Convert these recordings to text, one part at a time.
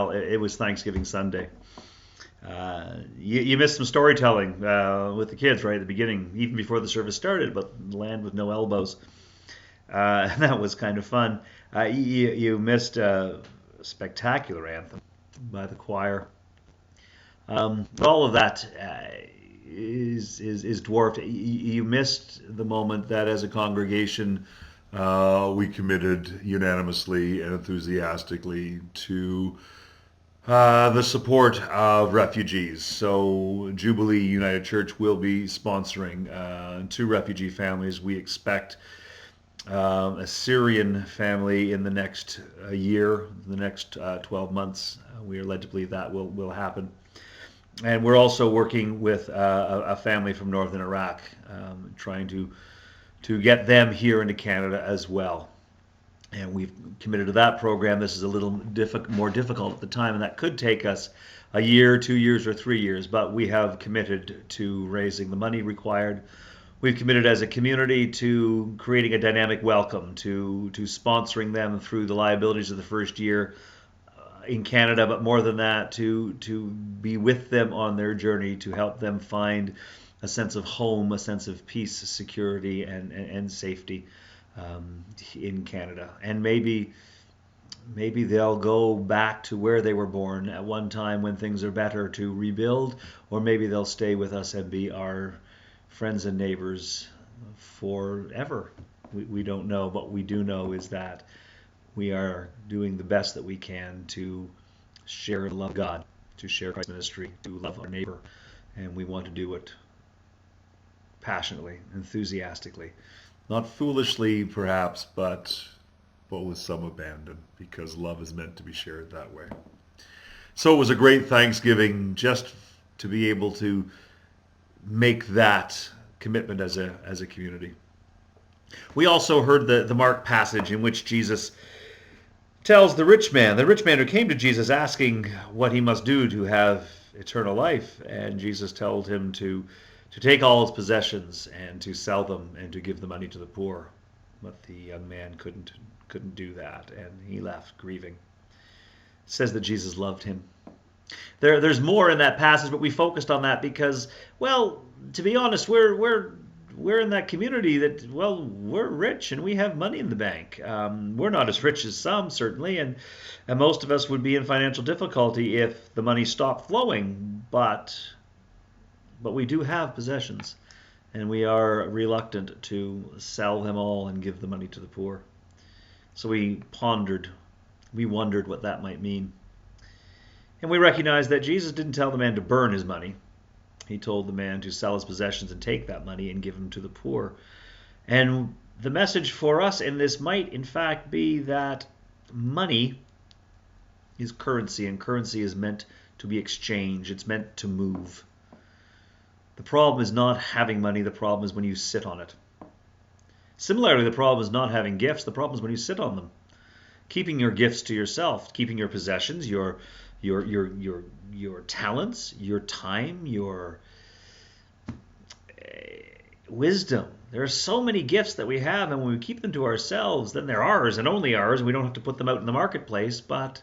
It was Thanksgiving Sunday. You missed some storytelling with the kids right at the beginning, even before the service started, about land with no elbows. And that was kind of fun. You missed a spectacular anthem by the choir. All of that is dwarfed. You missed the moment that, as a congregation, we committed unanimously and enthusiastically to the support of refugees. So Jubilee United Church will be sponsoring two refugee families. We expect a Syrian family in the next year, the next 12 months. We are led to believe that will happen. And we're also working with a family from northern Iraq, trying to get them here into Canada as well. And we've committed to that program. This is a little more difficult at the time, and that could take us a year, 2 years, or 3 years. But we have committed to raising the money required. We've committed as a community to creating a dynamic welcome, to sponsoring them through the liabilities of the first year in Canada, but more than that, to be with them on their journey, to help them find a sense of home, a sense of peace, security, and safety in Canada. And maybe they'll go back to where they were born at one time when things are better to rebuild, or maybe they'll stay with us and be our friends and neighbors forever. We don't know. What we do know is that we are doing the best that we can to share the love of God, to share Christ's ministry, to love our neighbor, and we want to do it passionately, enthusiastically. Not foolishly, perhaps, but with some abandon, because love is meant to be shared that way. So it was a great Thanksgiving just to be able to make that commitment as a community. We also heard the Mark passage in which Jesus tells the rich man who came to Jesus asking what he must do to have eternal life, and Jesus told him to take all his possessions and to sell them and to give the money to the poor. But the young man couldn't do that, and he left grieving. It says that Jesus loved him. There's more in that passage, but we focused on that because, well, to be honest, we're in that community that, well, we're rich and we have money in the bank. We're not as rich as some, certainly, and most of us would be in financial difficulty if the money stopped flowing, but we do have possessions, and we are reluctant to sell them all and give the money to the poor. So we wondered what that might mean. And we recognized that Jesus didn't tell the man to burn his money. He told the man to sell his possessions and take that money and give them to the poor. And the message for us in this might, in fact, be that money is currency, and currency is meant to be exchanged. It's meant to move. The problem is not having money. The problem is when you sit on it. Similarly, the problem is not having gifts. The problem is when you sit on them. Keeping your gifts to yourself, keeping your possessions, your talents, your time, your wisdom. There are so many gifts that we have, and when we keep them to ourselves, then they're ours and only ours, and we don't have to put them out in the marketplace, but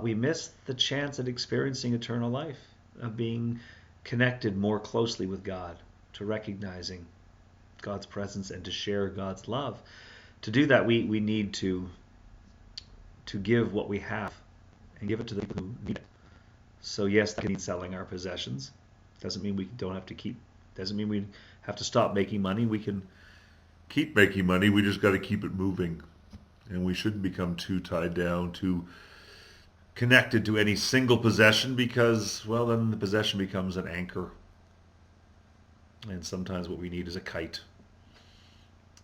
we miss the chance at experiencing eternal life, of being connected more closely with God, to recognizing God's presence and to share God's love. To do that, we need to give what we have and give it to the people who need it. So yes, that means selling our possessions. Doesn't mean we don't have to keep. Doesn't mean we have to stop making money. We can keep making money. We just got to keep it moving, and we shouldn't become too tied down, too connected to any single possession, because, well, then the possession becomes an anchor, and sometimes what we need is a kite.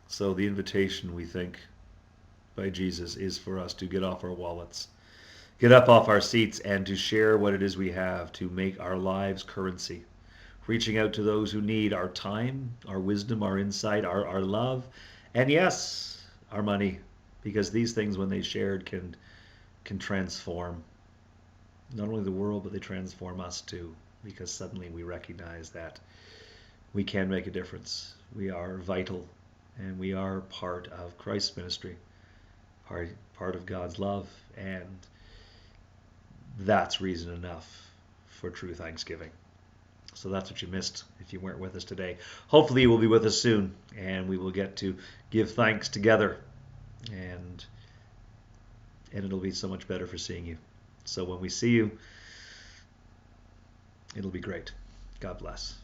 So the invitation, we think, by Jesus is for us to get off our wallets, get up off our seats, and to share what it is we have, to make our lives currency, reaching out to those who need our time, our wisdom, our insight, our love, and yes, our money, because these things, when they shared, can transform not only the world, but they transform us too, because suddenly we recognize that we can make a difference. We are vital, and we are part of Christ's ministry, part of God's love, and that's reason enough for true thanksgiving. So that's what you missed if you weren't with us today. Hopefully you will be with us soon, and we will get to give thanks together, and it'll be so much better for seeing you. So when we see you, it'll be great. God bless.